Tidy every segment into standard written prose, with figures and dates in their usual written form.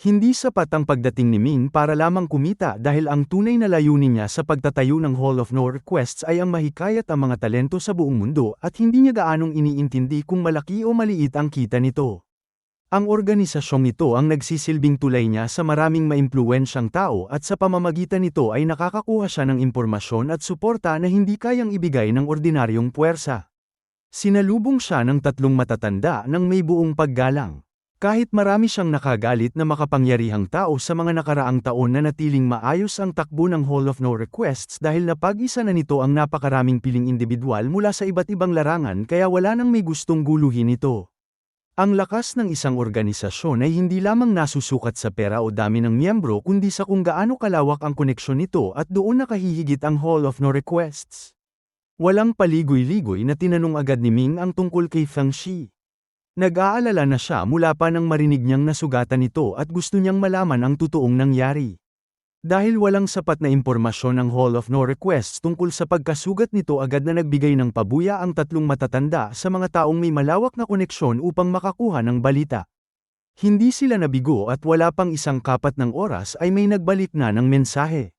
Hindi sapat ang pagdating ni Ming para lamang kumita dahil ang tunay na layunin niya sa pagtatayo ng Hall of No Requests ay ang mahikayat ang mga talento sa buong mundo at hindi niya gaanong iniintindi kung malaki o maliit ang kita nito. Ang organisasyong ito ang nagsisilbing tulay niya sa maraming maimpluwensyang tao at sa pamamagitan nito ay nakakakuha siya ng impormasyon at suporta na hindi kayang ibigay ng ordinaryong puwersa. Sinalubong siya ng tatlong matatanda ng may buong paggalang. Kahit marami siyang nakagalit na makapangyarihang tao sa mga nakaraang taon na natiling maayos ang takbo ng Hall of No Requests dahil napag-isa na nito ang napakaraming piling individual mula sa iba't ibang larangan kaya wala nang may gustong guluhin ito. Ang lakas ng isang organisasyon ay hindi lamang nasusukat sa pera o dami ng miyembro kundi sa kung gaano kalawak ang koneksyon nito at doon nakahihigit ang Hall of No Requests. Walang paligoy-ligoy na tinanong agad ni Ming ang tungkol kay Feng Shi. Nag-aalala na siya mula pa nang marinig niyang nasugatan ito at gusto niyang malaman ang totoong nangyari. Dahil walang sapat na impormasyon ng Hall of No Requests tungkol sa pagkasugat nito agad na nagbigay ng pabuya ang tatlong matatanda sa mga taong may malawak na koneksyon upang makakuha ng balita. Hindi sila nabigo at wala pang isang kapat ng oras ay may nagbalik na ng mensahe.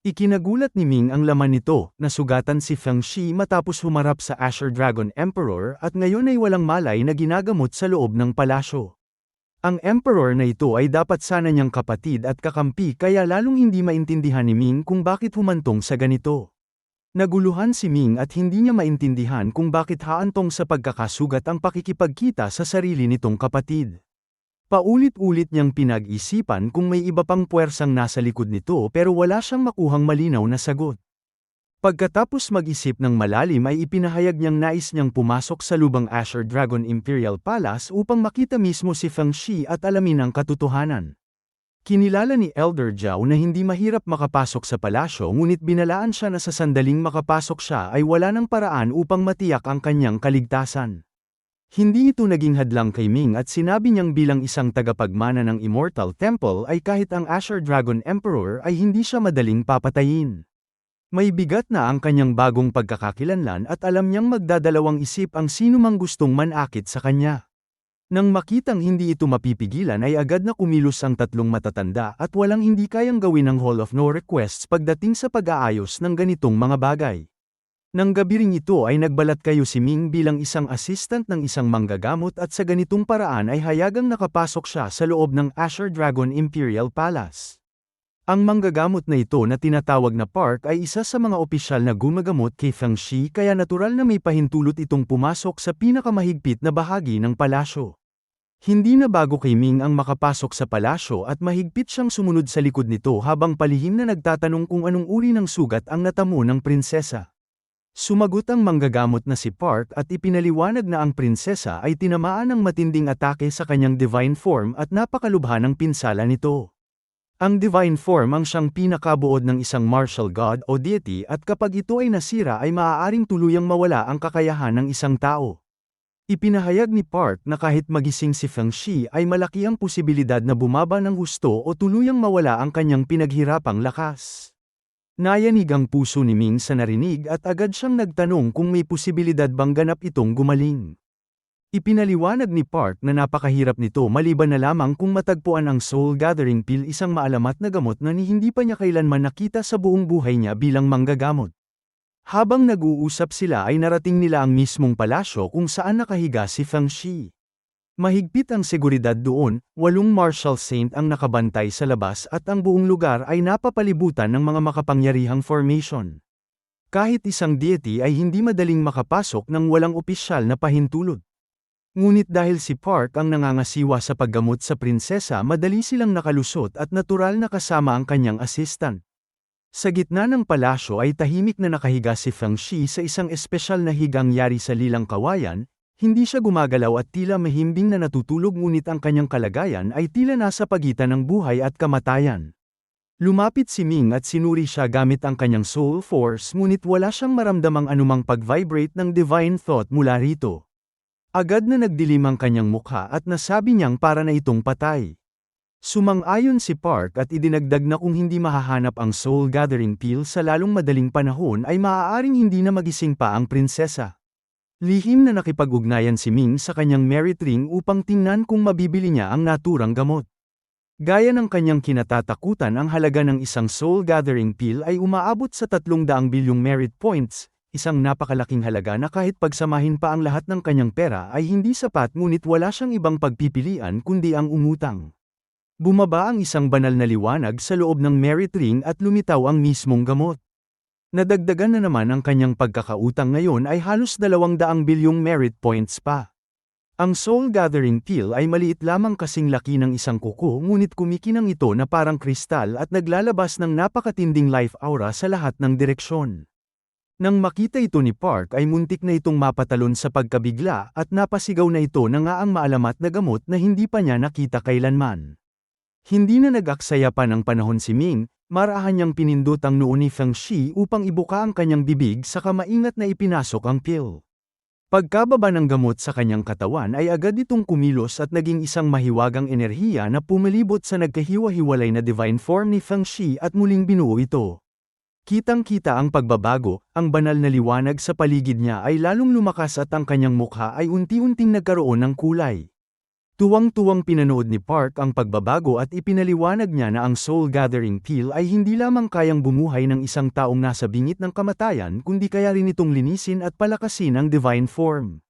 Ikinagulat ni Ming ang laman nito, nasugatan si Feng Shi matapos humarap sa Asher Dragon Emperor at ngayon ay walang malay na ginagamot sa loob ng palasyo. Ang Emperor na ito ay dapat sana niyang kapatid at kakampi kaya lalong hindi maintindihan ni Ming kung bakit humantong sa ganito. Naguluhan si Ming at hindi niya maintindihan kung bakit haantong sa pagkakasugat ang pakikipagkita sa sarili nitong kapatid. Paulit-ulit niyang pinag-isipan kung may iba pang puwersang nasa likod nito pero wala siyang makuhang malinaw na sagot. Pagkatapos mag-isip ng malalim ay ipinahayag niyang nais niyang pumasok sa lubang Asher Dragon Imperial Palace upang makita mismo si Feng Shi at alamin ang katotohanan. Kinilala ni Elder Zhao na hindi mahirap makapasok sa palasyo ngunit binalaan siya na sa sandaling makapasok siya ay wala ng paraan upang matiyak ang kanyang kaligtasan. Hindi ito naging hadlang kay Ming at sinabi niyang bilang isang tagapagmana ng Immortal Temple ay kahit ang Asher Dragon Emperor ay hindi siya madaling papatayin. May bigat na ang kanyang bagong pagkakakilanlan at alam niyang magdadalawang isip ang sinumang gustong manakit sa kanya. Nang makitang hindi ito mapipigilan ay agad na kumilos ang tatlong matatanda at walang hindi kayang gawin ng Hall of No Requests pagdating sa pag-aayos ng ganitong mga bagay. Nang gabi ring ito ay nagbalat kayo si Ming bilang isang assistant ng isang manggagamot at sa ganitong paraan ay hayagang nakapasok siya sa loob ng Asher Dragon Imperial Palace. Ang manggagamot na ito na tinatawag na Park ay isa sa mga opisyal na gumagamot kay Feng Shi kaya natural na may pahintulot itong pumasok sa pinakamahigpit na bahagi ng palasyo. Hindi na bago kay Ming ang makapasok sa palasyo at mahigpit siyang sumunod sa likod nito habang palihim na nagtatanong kung anong uri ng sugat ang natamo ng prinsesa. Sumagot ang manggagamot na si Park at ipinaliwanag na ang prinsesa ay tinamaan ng matinding atake sa kanyang divine form at napakalubha ng pinsala nito. Ang divine form ang siyang pinakabuod ng isang martial god o deity at kapag ito ay nasira ay maaaring tuluyang mawala ang kakayahan ng isang tao. Ipinahayag ni Park na kahit magising si Feng Shi ay malaki ang posibilidad na bumaba ng husto o tuluyang mawala ang kanyang pinaghirapang lakas. Nayanig ang puso ni Ming sa narinig at agad siyang nagtanong kung may posibilidad bang ganap itong gumaling. Ipinaliwanag ni Park na napakahirap nito maliban na lamang kung matagpuan ang Soul Gathering Pill, isang maalamat na gamot na hindi pa niya kailanman nakita sa buong buhay niya bilang manggagamot. Habang nag-uusap sila ay narating nila ang mismong palasyo kung saan nakahiga si Feng Shi. Mahigpit ang seguridad doon, 8 martial saint ang nakabantay sa labas at ang buong lugar ay napapalibutan ng mga makapangyarihang formation. Kahit isang deity ay hindi madaling makapasok nang walang opisyal na pahintulot. Ngunit dahil si Park ang nangangasiwa sa paggamot sa prinsesa, madali silang nakalusot at natural na kasama ang kanyang assistant. Sa gitna ng palasyo ay tahimik na nakahiga si Feng Shi sa isang espesyal na higang yari sa lilang kawayan. Hindi siya gumagalaw at tila mahimbing na natutulog ngunit ang kanyang kalagayan ay tila nasa pagitan ng buhay at kamatayan. Lumapit si Ming at sinuri siya gamit ang kanyang soul force ngunit wala siyang maramdamang anumang pag-vibrate ng divine thought mula rito. Agad na nagdilim ang kanyang mukha at nasabi niyang para na itong patay. Sumang-ayon si Park at idinagdag na kung hindi mahahanap ang Soul Gathering Pill sa lalong madaling panahon ay maaaring hindi na magising pa ang prinsesa. Lihim na nakipag-ugnayan si Ming sa kanyang merit ring upang tingnan kung mabibili niya ang naturang gamot. Gaya ng kanyang kinatatakutan, ang halaga ng isang soul gathering pill ay umaabot sa 300 bilyong merit points, isang napakalaking halaga na kahit pagsamahin pa ang lahat ng kanyang pera ay hindi sapat, ngunit wala siyang ibang pagpipilian kundi ang umutang. Bumaba ang isang banal na liwanag sa loob ng merit ring at lumitaw ang mismong gamot. Nadagdagan na naman ang kanyang pagkakautang, ngayon ay halos 200 bilyong merit points pa. Ang soul gathering pill ay maliit lamang, kasing laki ng isang kuko, ngunit kumikinang ito na parang kristal at naglalabas ng napakatinding life aura sa lahat ng direksyon. Nang makita ito ni Park ay muntik na itong mapatalon sa pagkabigla at napasigaw na ito na nga ang maalamat na gamot na hindi pa niya nakita kailanman. Hindi na nag-aksaya pa ng panahon si Ming, marahan niyang pinindot ang noo ni Feng Shi upang ibuka ang kanyang bibig, saka maingat na ipinasok ang pill. Pagkababa ng gamot sa kanyang katawan ay agad itong kumilos at naging isang mahiwagang enerhiya na pumilibot sa nagkahiwa-hiwalay na divine form ni Feng Shi at muling binuo ito. Kitang-kita ang pagbabago, ang banal na liwanag sa paligid niya ay lalong lumakas at ang kanyang mukha ay unti-unting nagkaroon ng kulay. Tuwang-tuwang pinanood ni Park ang pagbabago at ipinaliwanag niya na ang soul gathering pill ay hindi lamang kayang bumuhay ng isang taong nasa bingit ng kamatayan, kundi kaya rin itong linisin at palakasin ang divine form.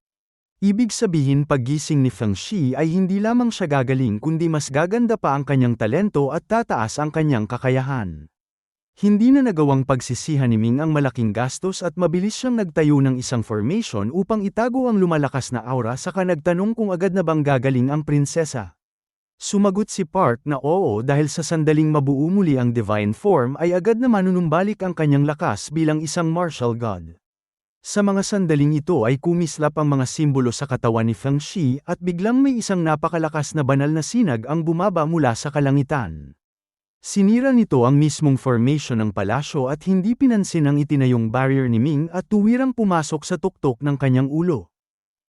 Ibig sabihin, paggising ni Feng Shi ay hindi lamang siya gagaling, kundi mas gaganda pa ang kanyang talento at tataas ang kanyang kakayahan. Hindi na nagawang pagsisihan ni Ming ang malaking gastos at mabilis siyang nagtayo ng isang formation upang itago ang lumalakas na aura, saka nagtanong kung agad na bang gagaling ang prinsesa. Sumagot si Park na oo, dahil sa sandaling mabuo muli ang divine form ay agad na manunumbalik ang kanyang lakas bilang isang martial god. Sa mga sandaling ito ay kumislap ang mga simbolo sa katawan ni Feng Shi at biglang may isang napakalakas na banal na sinag ang bumaba mula sa kalangitan. Sinira nito ang mismong formation ng palasyo at hindi pinansin ang itinayong barrier ni Ming at tuwirang pumasok sa tuktok ng kanyang ulo.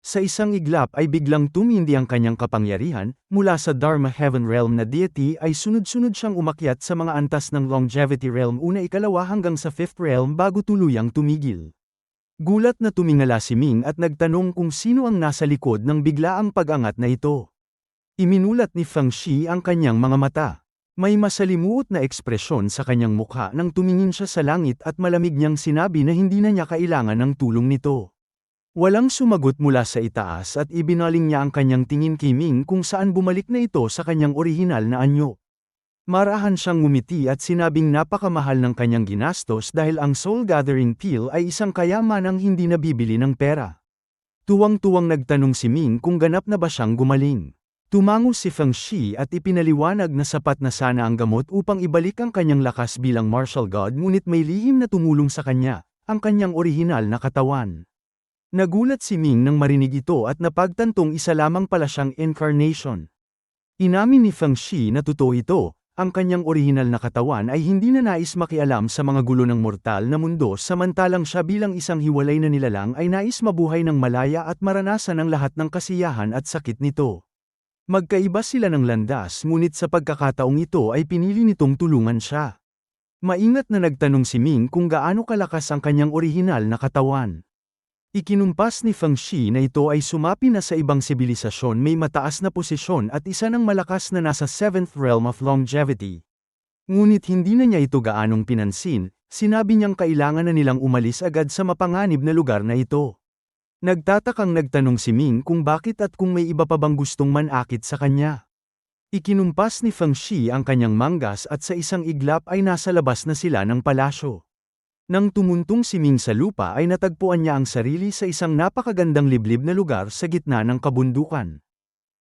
Sa isang iglap ay biglang tumindi ang kanyang kapangyarihan, mula sa Dharma Heaven Realm na deity ay sunod-sunod siyang umakyat sa mga antas ng Longevity Realm, una, ikalawa hanggang sa 5th Realm bago tuluyang tumigil. Gulat na tumingala si Ming at nagtanong kung sino ang nasa likod ng biglaang pag-angat na ito. Iminulat ni Feng Shi ang kanyang mga mata. May masalimuot na ekspresyon sa kanyang mukha nang tumingin siya sa langit at malamig niyang sinabi na hindi na niya kailangan ng tulong nito. Walang sumagot mula sa itaas at ibinaling niya ang kanyang tingin kay Ming kung saan bumalik na ito sa kanyang orihinal na anyo. Marahan siyang ngumiti at sinabing napakamahal ng kanyang ginastos dahil ang soul gathering pill ay isang kayamanang hindi nabibili ng pera. Tuwang-tuwang nagtanong si Ming kung ganap na ba siyang gumaling. Tumango si Feng Shi at ipinaliwanag na sapat na sana ang gamot upang ibalik ang kanyang lakas bilang martial god, ngunit may lihim na tumulong sa kanya, ang kanyang orihinal na katawan. Nagulat si Ming nang marinig ito at napagtantong isa lamang pala siyang incarnation. Inamin ni Feng Shi na totoo ito, ang kanyang orihinal na katawan ay hindi na nais makialam sa mga gulo ng mortal na mundo, samantalang siya bilang isang hiwalay na nilalang ay nais mabuhay ng malaya at maranasan ang lahat ng kasiyahan at sakit nito. Magkaiba sila ng landas, ngunit sa pagkakataong ito ay pinili nitong tulungan siya. Maingat na nagtanong si Ming kung gaano kalakas ang kanyang orihinal na katawan. Ikinumpas ni Feng Shi na ito ay sumapi na sa ibang sibilisasyon, may mataas na posisyon at isa ng malakas na nasa 7th Realm of Longevity. Ngunit hindi na niya ito gaanong pinansin, sinabi niyang kailangan na nilang umalis agad sa mapanganib na lugar na ito. Nagtatakang nagtanong si Ming kung bakit at kung may iba pa bang gustong manakit sa kanya. Ikinumpas ni Feng Shi ang kanyang manggas at sa isang iglap ay nasa labas na sila ng palasyo. Nang tumuntong si Ming sa lupa ay natagpuan niya ang sarili sa isang napakagandang liblib na lugar sa gitna ng kabundukan.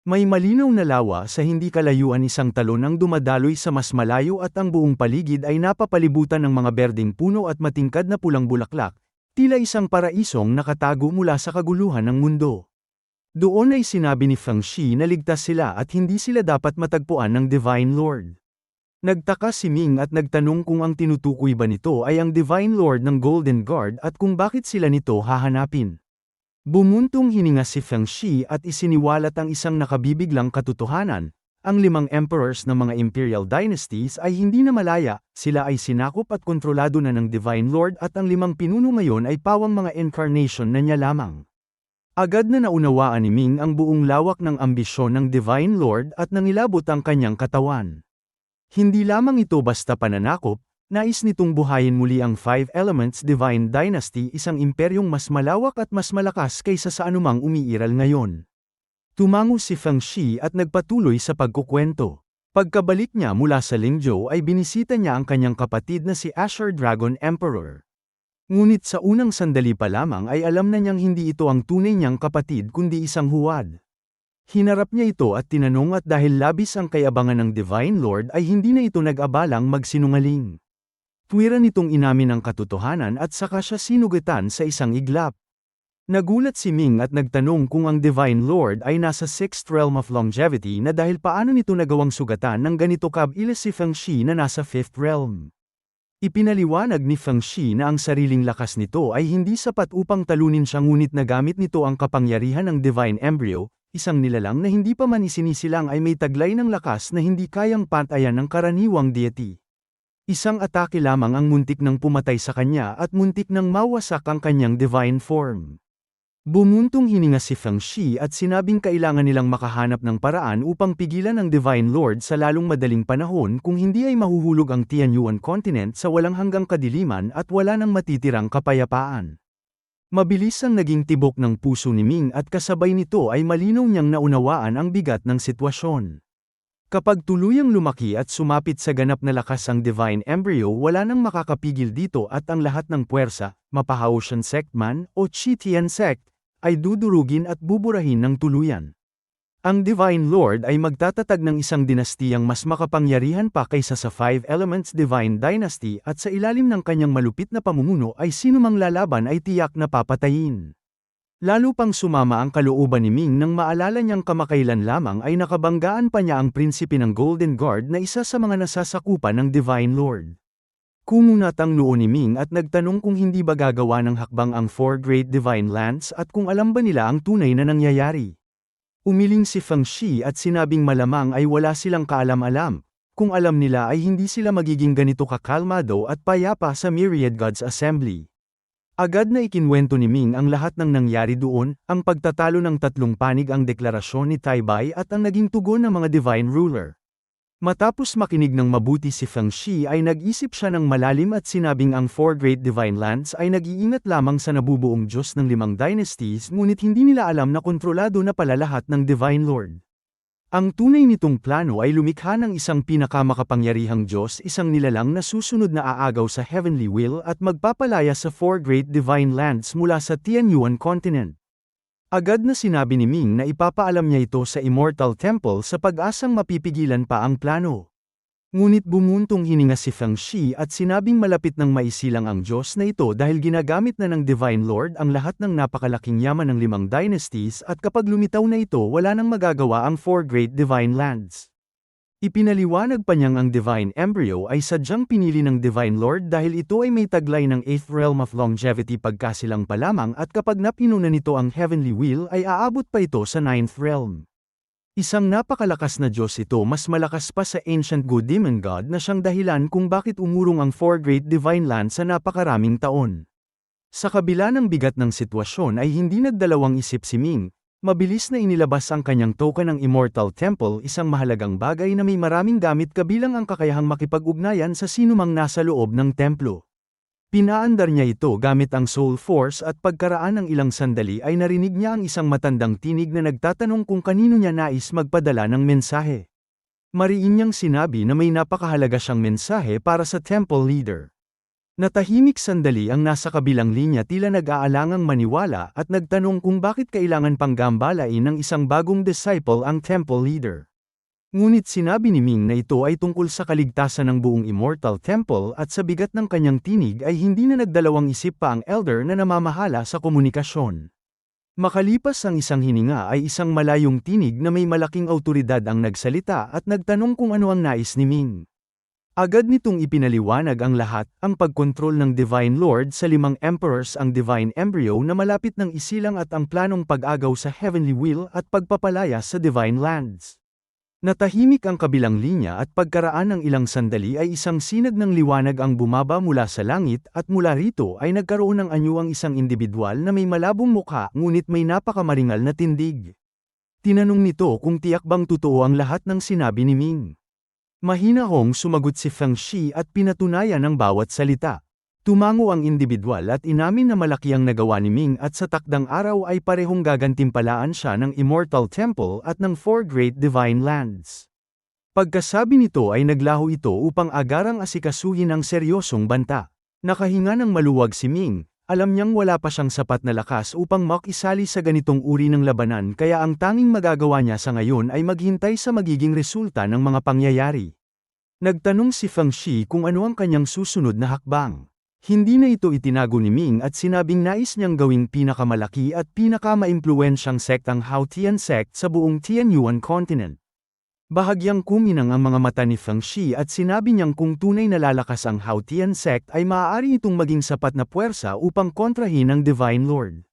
May malinaw na lawa sa hindi kalayuan, isang talon ang dumadaloy sa mas malayo at ang buong paligid ay napapalibutan ng mga berdeng puno at matingkad na pulang bulaklak. Tila isang paraisong nakatago mula sa kaguluhan ng mundo. Doon ay sinabi ni Feng Shi na ligtas sila at hindi sila dapat matagpuan ng Divine Lord. Nagtaka si Ming at nagtanong kung ang tinutukoy ba nito ay ang Divine Lord ng Golden Guard at kung bakit sila nito hahanapin. Bumuntong hininga si Feng Shi at isiniwalat ang isang nakabibiglang katotohanan. Ang 5 emperors ng mga imperial dynasties ay hindi na malaya, sila ay sinakop at kontrolado na ng Divine Lord at ang 5 pinuno ngayon ay pawang mga incarnation na niya lamang. Agad na naunawaan ni Ming ang buong lawak ng ambisyon ng Divine Lord at nangilabot ang kanyang katawan. Hindi lamang ito basta pananakop, nais nitong buhayin muli ang Five Elements Divine Dynasty, isang imperyong mas malawak at mas malakas kaysa sa anumang umiiral ngayon. Tumango si Feng Shi at nagpatuloy sa pagkukwento. Pagkabalik niya mula sa Lingzhou ay binisita niya ang kanyang kapatid na si Asher Dragon Emperor. Ngunit sa unang sandali pa lamang ay alam na niyang hindi ito ang tunay niyang kapatid kundi isang huwad. Hinarap niya ito at tinanong, at dahil labis ang kayabangan ng Divine Lord ay hindi na ito nag-abalang magsinungaling. Tuwira nitong inamin ang katotohanan at saka siya sinugatan sa isang iglap. Nagulat si Ming at nagtanong kung ang Divine Lord ay nasa 6th realm of longevity na dahil paano nito nagawang sugatan ng ganito kabilis si Feng Shi na nasa 5th realm. Ipinaliwanag ni Feng Shi na ang sariling lakas nito ay hindi sapat upang talunin siya, ngunit nagamit nito ang kapangyarihan ng Divine Embryo, isang nilalang na hindi pa man isinisilang ay may taglay ng lakas na hindi kayang pantayan ng karaniwang deity. Isang atake lamang ang muntik nang pumatay sa kanya at muntik nang mawasak ang kanyang divine form. Bumuntong hininga si Feng Shi at sinabing kailangan nilang makahanap ng paraan upang pigilan ang Divine Lord sa lalong madaling panahon, kung hindi ay mahuhulog ang Tianyuan continent sa walang hanggang kadiliman at wala nang matitirang kapayapaan. Mabilis ang naging tibok ng puso ni Ming at kasabay nito ay malinaw niyang naunawaan ang bigat ng sitwasyon. Kapag tuluyang lumaki at sumapit sa ganap na lakas ang Divine Embryo, wala nang makakapigil dito at ang lahat ng puwersa, mapa-Ocean Sect man o Chi-Tian Sect, ay dudurugin at buburahin ng tuluyan. Ang Divine Lord ay magtatatag ng isang dinastiyang mas makapangyarihan pa kaysa sa Five Elements Divine Dynasty, at sa ilalim ng kanyang malupit na pamumuno ay sinumang lalaban ay tiyak na papatayin. Lalo pang sumama ang kalooban ni Ming nang maalala niyang kamakailan lamang ay nakabanggaan pa niya ang prinsipe ng Golden Guard na isa sa mga nasasakupan ng Divine Lord. Kumunat ang noo ni Ming at nagtanong kung hindi ba gagawa ng hakbang ang Four Great Divine Lands at kung alam ba nila ang tunay na nangyayari. Umiling si Feng Shi at sinabing malamang ay wala silang kaalam-alam. Kung alam nila ay hindi sila magiging ganito kakalmado at payapa sa Myriad Gods Assembly. Agad na ikinwento ni Ming ang lahat ng nangyari doon, ang pagtatalo ng 3 panig, ang deklarasyon ni Tai Bai at ang naging tugon ng mga Divine Ruler. Matapos makinig ng mabuti si Feng Shi ay nag-isip siya ng malalim at sinabing ang Four Great Divine Lands ay nag-iingat lamang sa nabubuong Diyos ng 5 dynasties, ngunit hindi nila alam na kontrolado na pala lahat ng Divine Lord. Ang tunay nitong plano ay lumikha ng isang pinakamakapangyarihang Diyos, isang nilalang na susunod na aagaw sa Heavenly Will at magpapalaya sa Four Great Divine Lands mula sa Tianyuan continent. Agad na sinabi ni Ming na ipapaalam niya ito sa Immortal Temple sa pag-asang mapipigilan pa ang plano. Ngunit bumuntong hininga si Feng Shi at sinabing malapit nang maisilang ang Diyos na ito dahil ginagamit na ng Divine Lord ang lahat ng napakalaking yaman ng 5 dynasties, at kapag lumitaw na ito wala nang magagawa ang Four Great Divine Lands. Ipinaliwanag pa niyang ang Divine Embryo ay sadyang pinili ng Divine Lord dahil ito ay may taglay ng 8th realm of longevity pagkasilang pa lamang, at kapag napinuna nito ang Heavenly Will ay aabot pa ito sa 9th realm. Isang napakalakas na Diyos ito, mas malakas pa sa Ancient Good Demon God na siyang dahilan kung bakit umurong ang Four Great Divine Lands sa napakaraming taon. Sa kabila ng bigat ng sitwasyon ay hindi nagdalawang isip si Ming. Mabilis na inilabas ang kanyang token ng Immortal Temple, isang mahalagang bagay na may maraming gamit kabilang ang kakayahang makipag-ugnayan sa sinumang nasa loob ng templo. Pinaandar niya ito gamit ang Soul Force, at pagkaraan ng ilang sandali ay narinig niya ang isang matandang tinig na nagtatanong kung kanino niya nais magpadala ng mensahe. Mariin niyang sinabi na may napakahalaga siyang mensahe para sa temple leader. Natahimik sandali ang nasa kabilang linya, tila nag-aalangang maniwala, at nagtanong kung bakit kailangan pang gambalain ng isang bagong disciple ang temple leader. Ngunit sinabi ni Ming na ito ay tungkol sa kaligtasan ng buong Immortal Temple, at sa bigat ng kanyang tinig ay hindi na nagdalawang isip pa ang elder na namamahala sa komunikasyon. Makalipas ang isang hininga ay isang malayong tinig na may malaking awtoridad ang nagsalita at nagtanong kung ano ang nais ni Ming. Agad nitong ipinaliwanag ang lahat, ang pagkontrol ng Divine Lord sa 5 emperors, ang Divine Embryo na malapit ng isilang, at ang planong pag-agaw sa Heavenly Will at pagpapalaya sa Divine Lands. Natahimik ang kabilang linya, at pagkaraan ng ilang sandali ay isang sinag ng liwanag ang bumaba mula sa langit, at mula rito ay nagkaroon ng anyo ang isang individual na may malabong mukha ngunit may napakamaringal na tindig. Tinanong nito kung tiyak bang totoo ang lahat ng sinabi ni Ming. Mahinahong sumagot si Feng Shi at pinatunayan ang bawat salita. Tumango ang indibidwal at inamin na malaki ang nagawa ni Ming at sa takdang araw ay parehong gagantimpalaan siya ng Immortal Temple at ng Four Great Divine Lands. Pagkasabi nito ay naglaho ito upang agarang asikasuhin ang seryosong banta. Nakahinga ng maluwag si Ming, alam niyang wala pa siyang sapat na lakas upang makisali sa ganitong uri ng labanan kaya ang tanging magagawa niya sa ngayon ay maghintay sa magiging resulta ng mga pangyayari. Nagtanong si Feng Shi kung ano ang kanyang susunod na hakbang. Hindi na ito itinago ni Ming at sinabing nais niyang gawing pinakamalaki at pinakamaimpluwensyang sektang Hao Tian sect sa buong Tianyuan continent. Bahagyang kuminang ang mga mata ni Feng Shi at sinabi niyang kung tunay na lalakas ang Hao Tian sect ay maaari itong maging sapat na puwersa upang kontrahin ang Divine Lord.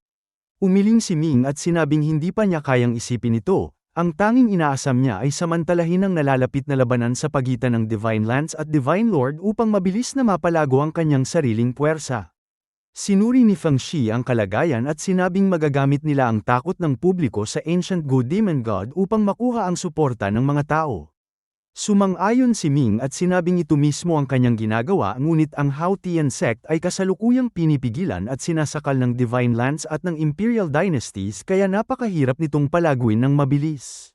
Umiling si Ming at sinabing hindi pa niya kayang isipin ito. Ang tanging inaasam niya ay samantalahin ang nalalapit na labanan sa pagitan ng Divine Lands at Divine Lord upang mabilis na mapalago ang kanyang sariling puwersa. Sinuri ni Feng Shi ang kalagayan at sinabing magagamit nila ang takot ng publiko sa Ancient Good Demon God upang makuha ang suporta ng mga tao. Sumang-ayon si Ming at sinabing ito mismo ang kanyang ginagawa ngunit ang Hao Tian sect ay kasalukuyang pinipigilan at sinasakal ng Divine Lands at ng Imperial Dynasties kaya napakahirap nitong palaguin ng mabilis.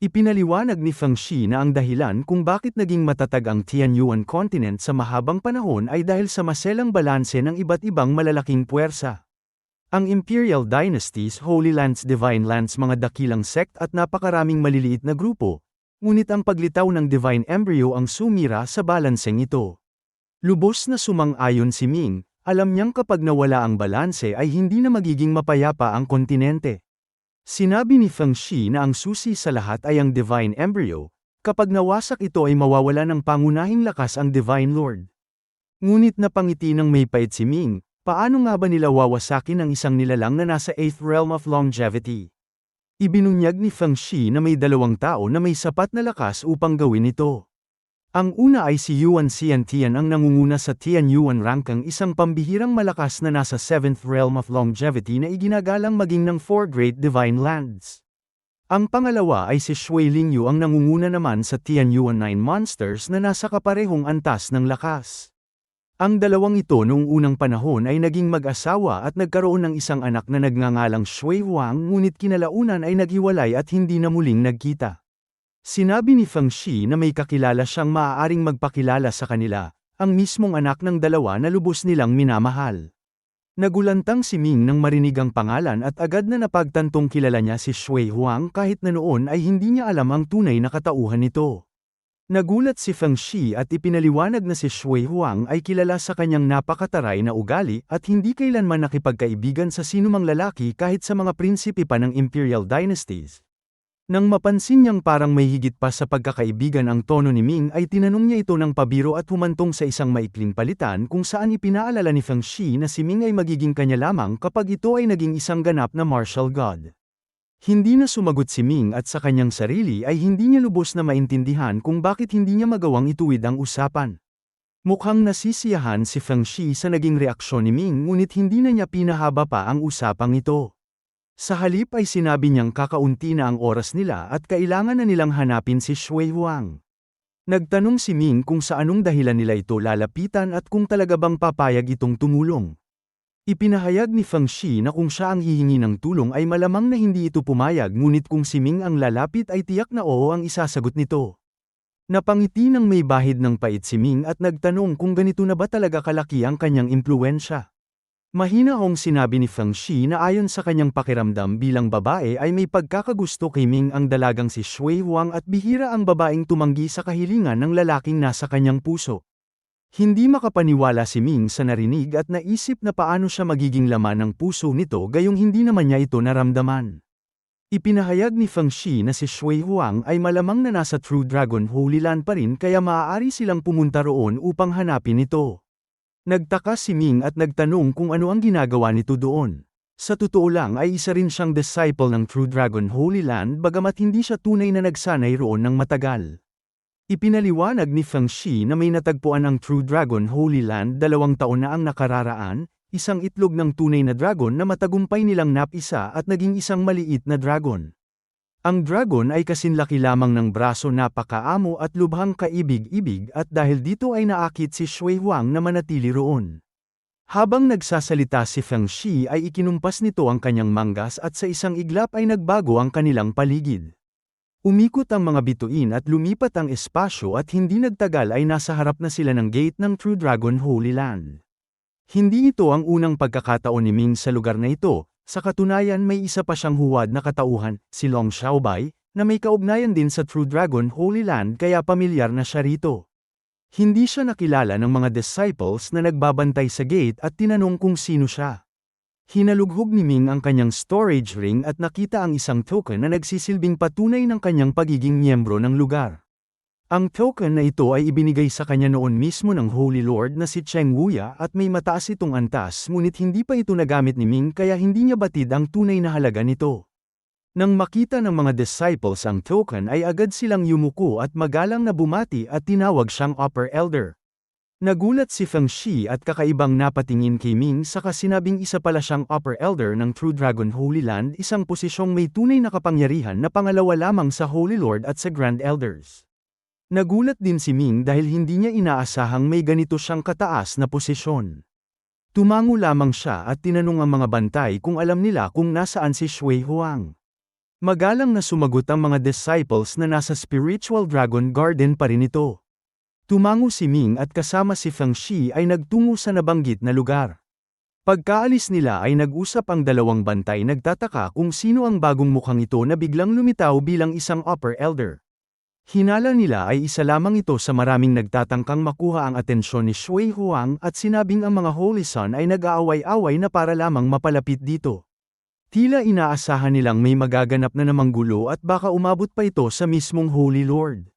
Ipinaliwanag ni Feng Shi na ang dahilan kung bakit naging matatag ang Tianyuan continent sa mahabang panahon ay dahil sa maselang balanse ng iba't ibang malalaking puwersa. Ang Imperial Dynasties, Holy Lands, Divine Lands, mga dakilang sect at napakaraming maliliit na grupo. Ngunit ang paglitaw ng Divine Embryo ang sumira sa balanseng ito. Lubos na sumang-ayon si Ming, alam niyang kapag nawala ang balanse ay hindi na magiging mapayapa ang kontinente. Sinabi ni Feng Shi na ang susi sa lahat ay ang Divine Embryo, kapag nawasak ito ay mawawala ng pangunahing lakas ang Divine Lord. Ngunit napangiti ng may pait si Ming, paano nga ba nila wawasakin ang isang nilalang na nasa 8th realm of longevity? Ibinunyag ni Feng Shi na may 2 tao na may sapat na lakas upang gawin ito. Ang una ay si Yuan Xiantian ang nangunguna sa Tianyuan rank, isang pambihirang malakas na nasa 7th realm of longevity na iginagalang maging ng 4 Great Divine Lands. Ang pangalawa ay si Shui Lingyu ang nangunguna naman sa Tianyuan 9 monsters na nasa kaparehong antas ng lakas. Ang dalawang ito noong unang panahon ay naging mag-asawa at nagkaroon ng isang anak na nagngangalang Shui Huang ngunit kinalaunan ay naghiwalay at hindi na muling nagkita. Sinabi ni Feng Shi na may kakilala siyang maaaring magpakilala sa kanila, ang mismong anak ng dalawa na lubos nilang minamahal. Nagulantang si Ming nang marinig ang pangalan at agad na napagtantong kilala niya si Shui Huang kahit na noon ay hindi niya alam ang tunay na katauhan nito. Nagulat si Feng Shi at ipinaliwanag na si Shui Huang ay kilala sa kanyang napakataray na ugali at hindi kailanman nakipagkaibigan sa sinumang lalaki kahit sa mga prinsipe pa ng Imperial Dynasties. Nang mapansin niyang parang may higit pa sa pagkakaibigan ang tono ni Ming ay tinanong niya ito ng pabiro at humantong sa isang maikling palitan kung saan ipinaalala ni Feng Shi na si Ming ay magiging kanya lamang kapag ito ay naging isang ganap na martial god. Hindi na sumagot si Ming at sa kanyang sarili ay hindi niya lubos na maintindihan kung bakit hindi niya magawang ituwid ang usapan. Mukhang nasisiyahan si Feng Shi sa naging reaksyon ni Ming ngunit hindi na niya pinahaba pa ang usapang ito. Sa halip ay sinabi niyang kakaunti na ang oras nila at kailangan na nilang hanapin si Shui Huang. Nagtanong si Ming kung sa anong dahilan nila ito lalapitan at kung talaga bang papayag itong tumulong. Ipinahayag ni Feng Shi na kung siya ang hihingi ng tulong ay malamang na hindi ito pumayag ngunit kung si Ming ang lalapit ay tiyak na oo ang isasagot nito. Napangiti ng may bahid ng pait si Ming at nagtanong kung ganito na ba talaga kalaki ang kanyang impluwensya. Mahinahong sinabi ni Feng Shi na ayon sa kanyang pakiramdam bilang babae ay may pagkakagusto kay Ming ang dalagang si Shui Huang at bihira ang babaeng tumanggi sa kahilingan ng lalaking nasa kanyang puso. Hindi makapaniwala si Ming sa narinig at naisip na paano siya magiging laman ng puso nito gayong hindi naman niya ito naramdaman. Ipinahayag ni Feng Shi na si Shui Huang ay malamang na nasa True Dragon Holy Land pa rin kaya maaari silang pumunta roon upang hanapin ito. Nagtaka si Ming at nagtanong kung ano ang ginagawa nito doon. Sa totoo lang ay isa rin siyang disciple ng True Dragon Holy Land bagamat hindi siya tunay na nagsanay roon ng matagal. Ipinaliwanag ni Feng Shi na may natagpuan ang True Dragon Holy Land 2 taon na ang nakararaan, isang itlog ng tunay na dragon na matagumpay nilang napisa at naging isang maliit na dragon. Ang dragon ay kasinlaki lamang ng braso, napakaamo at lubhang kaibig-ibig, at dahil dito ay naakit si Shui Huang na manatili roon. Habang nagsasalita si Feng Shi ay ikinumpas nito ang kanyang manggas at sa isang iglap ay nagbago ang kanilang paligid. Umikot ang mga bituin at lumipat ang espasyo at hindi nagtagal ay nasa harap na sila ng gate ng True Dragon Holy Land. Hindi ito ang unang pagkakataon ni Ming sa lugar na ito, sa katunayan may isa pa siyang huwad na katauhan, si Long Xiaobai, na may kaugnayan din sa True Dragon Holy Land kaya pamilyar na siya rito. Hindi siya nakilala ng mga disciples na nagbabantay sa gate at tinanong kung sino siya. Hinalughog ni Ming ang kanyang storage ring at nakita ang isang token na nagsisilbing patunay ng kanyang pagiging miyembro ng lugar. Ang token na ito ay ibinigay sa kanya noon mismo ng Holy Lord na si Cheng Wuya at may mataas itong antas, ngunit hindi pa ito nagamit ni Ming kaya hindi niya batid ang tunay na halaga nito. Nang makita ng mga disciples ang token ay agad silang yumuko at magalang na bumati at tinawag siyang Upper Elder. Nagulat si Feng Shi at kakaibang napatingin kay Ming saka sinabing isa pala siyang Upper Elder ng True Dragon Holy Land, isang posisyong may tunay na kapangyarihan na pangalawa lamang sa Holy Lord at sa Grand Elders. Nagulat din si Ming dahil hindi niya inaasahang may ganito siyang kataas na posisyon. Tumango lamang siya at tinanong ang mga bantay kung alam nila kung nasaan si Shui Huang. Magalang na sumagot ang mga disciples na nasa Spiritual Dragon Garden pa rin ito. Tumango si Ming at kasama si Feng Shi ay nagtungo sa nabanggit na lugar. Pagkaalis nila ay nag-usap ang dalawang bantay, nagtataka kung sino ang bagong mukhang ito na biglang lumitaw bilang isang Upper Elder. Hinala nila ay isa lamang ito sa maraming nagtatangkang makuha ang atensyon ni Shui Huang at sinabing ang mga Holy Son ay nag-aaway-away na para lamang mapalapit dito. Tila inaasahan nilang may magaganap na namang gulo at baka umabot pa ito sa mismong Holy Lord.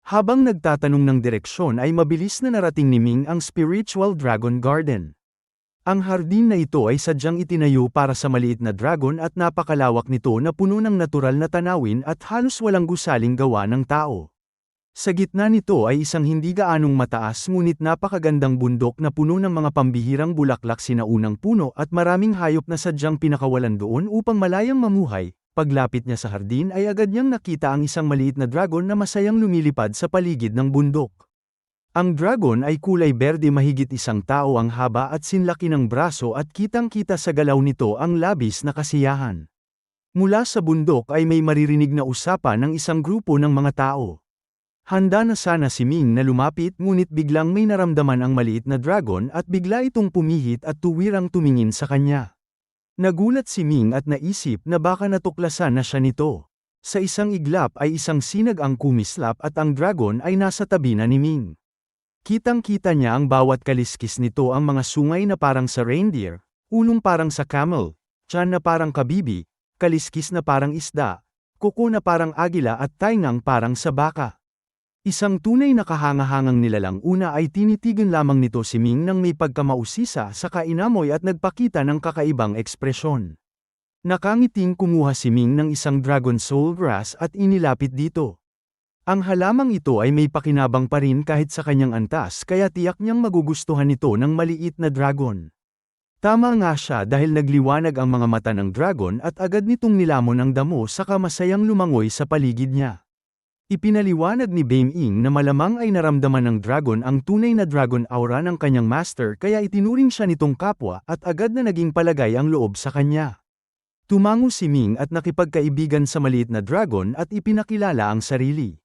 Habang nagtatanong ng direksyon ay mabilis na narating ni Ming ang Spiritual Dragon Garden. Ang hardin na ito ay sadyang itinayo para sa maliit na dragon at napakalawak nito na puno ng natural na tanawin at halos walang gusaling gawa ng tao. Sa gitna nito ay isang hindi gaanong mataas ngunit napakagandang bundok na puno ng mga pambihirang bulaklak, sinaunang puno at maraming hayop na sadyang pinakawalan doon upang malayang mamuhay. Paglapit niya sa hardin ay agad niyang nakita ang isang maliit na dragon na masayang lumilipad sa paligid ng bundok. Ang dragon ay kulay berde, mahigit isang tao ang haba at sinlaki ng braso at kitang-kita sa galaw nito ang labis na kasiyahan. Mula sa bundok ay may maririnig na usapan ng isang grupo ng mga tao. Handa na sana si Ming na lumapit ngunit biglang may naramdaman ang maliit na dragon at bigla itong pumihit at tuwirang tumingin sa kanya. Nagulat si Ming at naisip na baka natuklasan na siya nito. Sa isang iglap ay isang sinag ang kumislap at ang dragon ay nasa tabi na ni Ming. Kitang-kita niya ang bawat kaliskis nito, ang mga sungay na parang sa reindeer, ulong parang sa camel, tiyan na parang kabibi, kaliskis na parang isda, kuko na parang agila at taingang parang sa baka. Isang tunay na kahangahangang nilalang. Una ay tinitigan lamang nito si Ming nang may pagkamausisa sa kainamoy at nagpakita ng kakaibang ekspresyon. Nakangiting kumuha si Ming ng isang dragon soul grass at inilapit dito. Ang halamang ito ay may pakinabang pa rin kahit sa kanyang antas kaya tiyak niyang magugustuhan ito ng maliit na dragon. Tama nga siya dahil nagliwanag ang mga mata ng dragon at agad nitong nilamon ang damo saka masayang lumangoy sa paligid niya. Ipinaliwanag ni Bame Ing na malamang ay naramdaman ng dragon ang tunay na dragon aura ng kanyang master kaya itinuring siya nitong kapwa at agad na naging palagay ang loob sa kanya. Tumango si Ming at nakipagkaibigan sa maliit na dragon at ipinakilala ang sarili.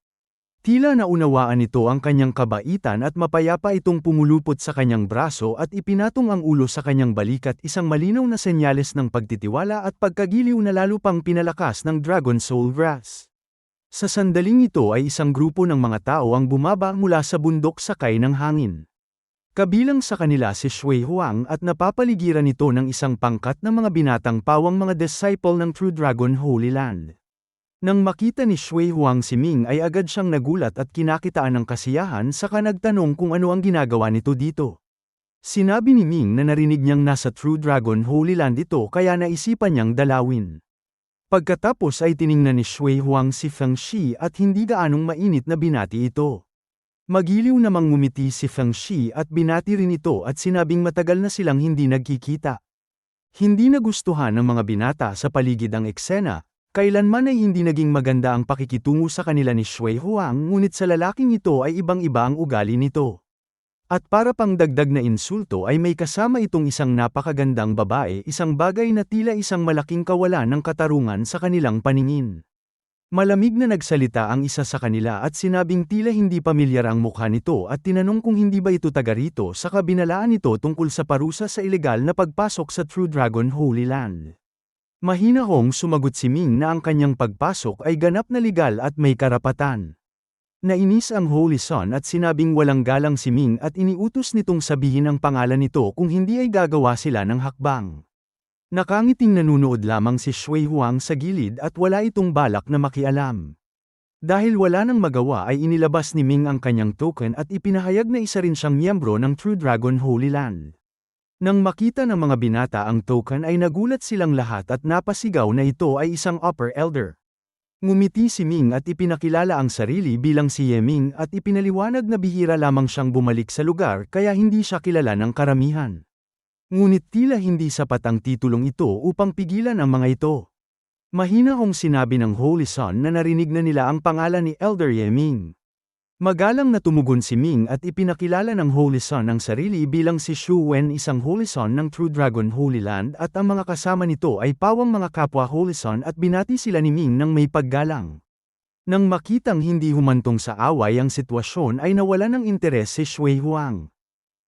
Tila naunawaan nito ang kanyang kabaitan at mapayapa itong pumulupot sa kanyang braso at ipinatong ang ulo sa kanyang balikat, isang malinaw na senyales ng pagtitiwala at pagkagiliw na lalo pang pinalakas ng Dragon Soul Grass. Sa sandaling ito ay isang grupo ng mga tao ang bumaba mula sa bundok sakay ng hangin. Kabilang sa kanila si Shui Huang at napapaligiran nito ng isang pangkat ng mga binatang pawang mga disciple ng True Dragon Holy Land. Nang makita ni Shui Huang si Ming ay agad siyang nagulat at kinakitaan ng kasiyahan saka nagtanong kung ano ang ginagawa nito dito. Sinabi ni Ming na narinig niyang nasa True Dragon Holy Land ito kaya naisipan niyang dalawin. Pagkatapos ay tiningnan ni Shui Huang si Feng Shi at hindi gaanong mainit na binati ito. Magiliw namang ngumiti si Feng Shi at binati rin ito at sinabing matagal na silang hindi nagkikita. Hindi nagustuhan ng mga binata sa paligid ang eksena, Kailanman ay hindi naging maganda ang pakikitungo sa kanila ni Shui Huang, ngunit sa lalaking ito ay ibang-iba ang ugali nito. At para pang dagdag na insulto ay may kasama itong isang napakagandang babae, isang bagay na tila isang malaking kawalan ng katarungan sa kanilang paningin. Malamig na nagsalita ang isa sa kanila at sinabing tila hindi pamilyar ang mukha nito at tinanong kung hindi ba ito taga rito, saka binalaan ito tungkol sa parusa sa ilegal na pagpasok sa True Dragon Holy Land. Mahinahong sumagot si Ming na ang kanyang pagpasok ay ganap na legal at may karapatan. Nainis ang Holy Son at sinabing walang galang si Ming at iniutos nitong sabihin ang pangalan nito kung hindi ay gagawa sila ng hakbang. Nakangiting nanunood lamang si Shui Huang sa gilid at wala itong balak na makialam. Dahil wala nang magawa ay inilabas ni Ming ang kanyang token at ipinahayag na isa rin siyang miyembro ng True Dragon Holy Land. Nang makita ng mga binata ang token ay nagulat silang lahat at napasigaw na ito ay isang upper elder. Ngumiti si Ming at ipinakilala ang sarili bilang si Ye Ming at ipinaliwanag na bihira lamang siyang bumalik sa lugar kaya hindi siya kilala ng karamihan. Ngunit tila hindi sapat ang titulong ito upang pigilan ang mga ito. Mahinahong sinabi ng Holy Son na narinig na nila ang pangalan ni Elder Ye Ming. Magalang na tumugon si Ming at ipinakilala ng Holy Son ang sarili bilang si Shu Wen, isang Holy Son ng True Dragon Holy Land, at ang mga kasama nito ay pawang mga kapwa Holy Son at binati sila ni Ming ng may paggalang. Nang makitang hindi humantong sa away ang sitwasyon ay nawala ng interes si Shui Huang.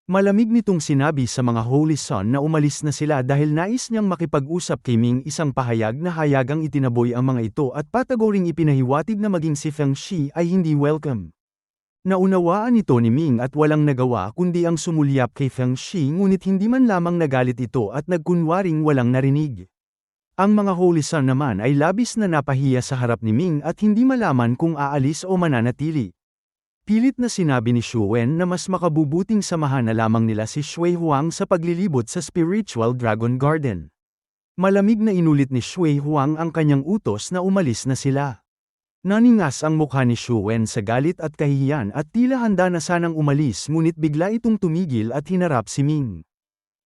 Malamig nitong sinabi sa mga Holy Son na umalis na sila dahil nais niyang makipag-usap kay Ming, isang pahayag na hayagang itinaboy ang mga ito at patagoring ipinahiwatig na maging si Feng Shi ay hindi welcome. Naunawaan ito ni Ming at walang nagawa kundi ang sumulyap kay Feng Shi, ngunit hindi man lamang nagalit ito at nagkunwaring walang narinig. Ang mga Holy Son naman ay labis na napahiya sa harap ni Ming at hindi malaman kung aalis o mananatili. Pilit na sinabi ni Shu Wen na mas makabubuting samahan na lamang nila si Shui Huang sa paglilibot sa Spiritual Dragon Garden. Malamig na inulit ni Shui Huang ang kanyang utos na umalis na sila. Naningas ang mukha ni Shu Wen sa galit at kahihiyan at tila handa na sanang umalis, ngunit bigla itong tumigil at hinarap si Ming.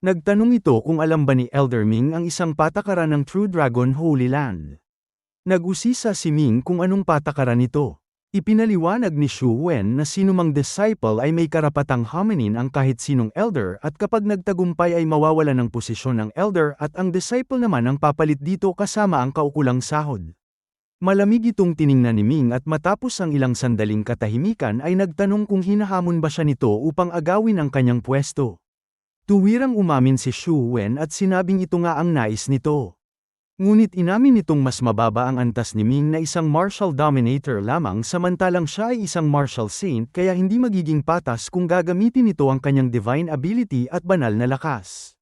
Nagtanong ito kung alam ba ni Elder Ming ang isang patakaran ng True Dragon Holy Land. Nag-usisa si Ming kung anong patakaran ito. Ipinaliwanag ni Shu Wen na sinumang disciple ay may karapatang haminin ang kahit sinong elder at kapag nagtagumpay ay mawawala ng posisyon ng elder at ang disciple naman ang papalit dito kasama ang kaukulang sahod. Malamig itong tiningnan ni Ming at matapos ang ilang sandaling katahimikan ay nagtanong kung hinahamon ba siya nito upang agawin ang kanyang pwesto. Tuwirang umamin si Shu Wen at sinabing ito nga ang nais nito. Ngunit inamin nitong mas mababa ang antas ni Ming na isang martial dominator lamang samantalang siya ay isang martial saint, kaya hindi magiging patas kung gagamitin nito ang kanyang divine ability at banal na lakas.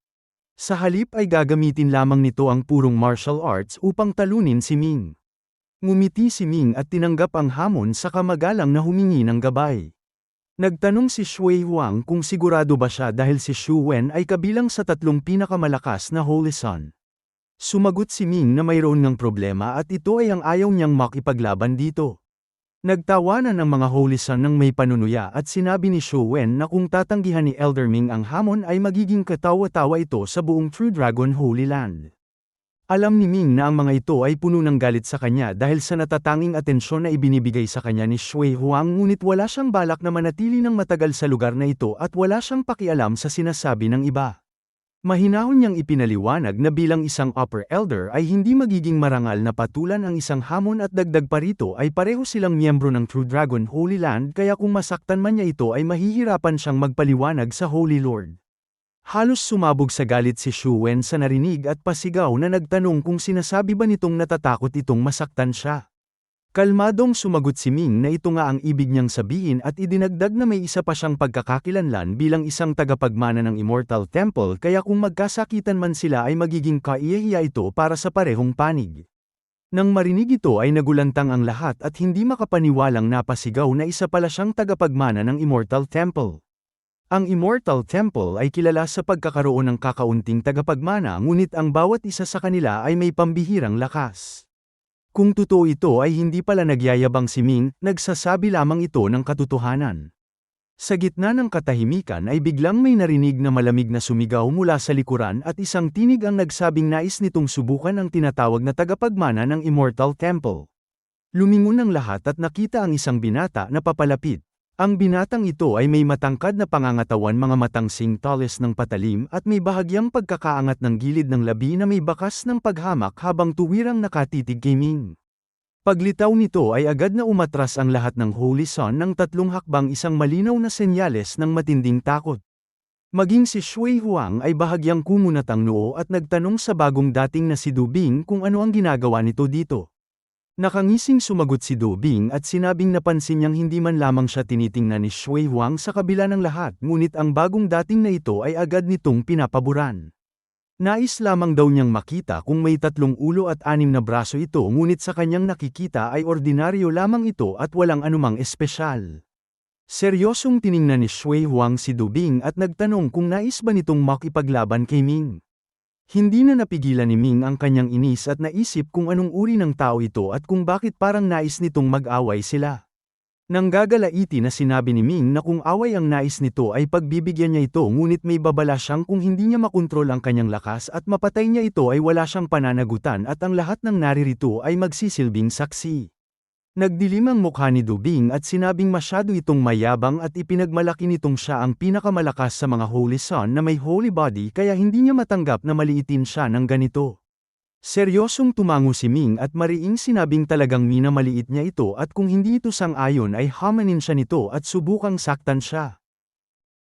Sa halip ay gagamitin lamang nito ang purong martial arts upang talunin si Ming. Ngumiti si Ming at tinanggap ang hamon saka magalang na humingi ng gabay. Nagtanong si Shui Huang kung sigurado ba siya dahil si Shu Wen ay kabilang sa 3 pinakamalakas na Holy Son. Sumagot si Ming na mayroon ngang problema at ito ay ang ayaw niyang makipaglaban dito. Nagtawanan ang mga Holy Son ng may panunuya at sinabi ni Shu Wen na kung tatanggihan ni Elder Ming ang hamon ay magiging katawa-tawa ito sa buong True Dragon Holy Land. Alam ni Ming na ang mga ito ay puno ng galit sa kanya dahil sa natatanging atensyon na ibinibigay sa kanya ni Shui Huang, ngunit wala siyang balak na manatili ng matagal sa lugar na ito at wala siyang pakialam sa sinasabi ng iba. Mahinahon niyang ipinaliwanag na bilang isang upper elder ay hindi magiging marangal na patulan ang isang hamon at dagdag pa rito ay pareho silang miyembro ng True Dragon Holy Land, kaya kung masaktan man niya ito ay mahihirapan siyang magpaliwanag sa Holy Lord. Halos sumabog sa galit si Shu Wen sa narinig at pasigaw na nagtanong kung sinasabi ba nitong natatakot itong masaktan siya. Kalmadong sumagot si Ming na ito nga ang ibig niyang sabihin at idinagdag na may isa pa siyang pagkakakilanlan bilang isang tagapagmana ng Immortal Temple, kaya kung magkasakitan man sila ay magiging kaiyahiya ito para sa parehong panig. Nang marinig ito ay nagulantang ang lahat at hindi makapaniwalang napasigaw na isa pala siyang tagapagmana ng Immortal Temple. Ang Immortal Temple ay kilala sa pagkakaroon ng kakaunting tagapagmana, ngunit ang bawat isa sa kanila ay may pambihirang lakas. Kung totoo ito ay hindi pala nagyayabang si Ming, nagsasabi lamang ito ng katotohanan. Sa gitna ng katahimikan ay biglang may narinig na malamig na sumigaw mula sa likuran at isang tinig ang nagsabing nais nitong subukan ang tinatawag na tagapagmana ng Immortal Temple. Lumingon ang lahat at nakita ang isang binata na papalapit. Ang binatang ito ay may matangkad na pangangatawan, mga matang singtales ng patalim at may bahagyang pagkakaangat ng gilid ng labi na may bakas ng paghamak habang tuwirang nakatitig kay Ming. Paglitaw nito ay agad na umatras ang lahat ng Holy Sun ng 3 hakbang, isang malinaw na senyales ng matinding takot. Maging si Shui Huang ay bahagyang kumunat ang noo at nagtanong sa bagong dating na si Du Bing kung ano ang ginagawa nito dito. Nakangising sumagot si Du Bing at sinabing napansin niyang hindi man lamang siya tinitingnan ni Shui Huang sa kabila ng lahat, ngunit ang bagong dating na ito ay agad nitong pinapaboran. Nais lamang daw niyang makita kung may 3 ulo at 6 na braso ito, ngunit sa kanyang nakikita ay ordinaryo lamang ito at walang anumang espesyal. Seryosong tiningnan ni Shui Huang si Du Bing at nagtanong kung nais ba nitong makipaglaban kay Ming. Hindi na napigilan ni Ming ang kanyang inis at naisip kung anong uri ng tao ito at kung bakit parang nais nitong mag-away sila. Nanggagalaiti na sinabi ni Ming na kung away ang nais nito ay pagbibigyan niya ito, ngunit may babala siyang kung hindi niya makontrol ang kanyang lakas at mapatay niya ito ay wala siyang pananagutan at ang lahat ng naririto ay magsisilbing saksi. Nagdilim ang mukha ni Du Bing at sinabing masyado itong mayabang at ipinagmalaki nitong siya ang pinakamalakas sa mga Holy Sun na may holy body, kaya hindi niya matanggap na maliitin siya ng ganito. Seryosong tumango si Ming at mariing sinabing talagang minamaliit niya ito at kung hindi ito sang-ayon ay hamanin siya nito at subukang saktan siya.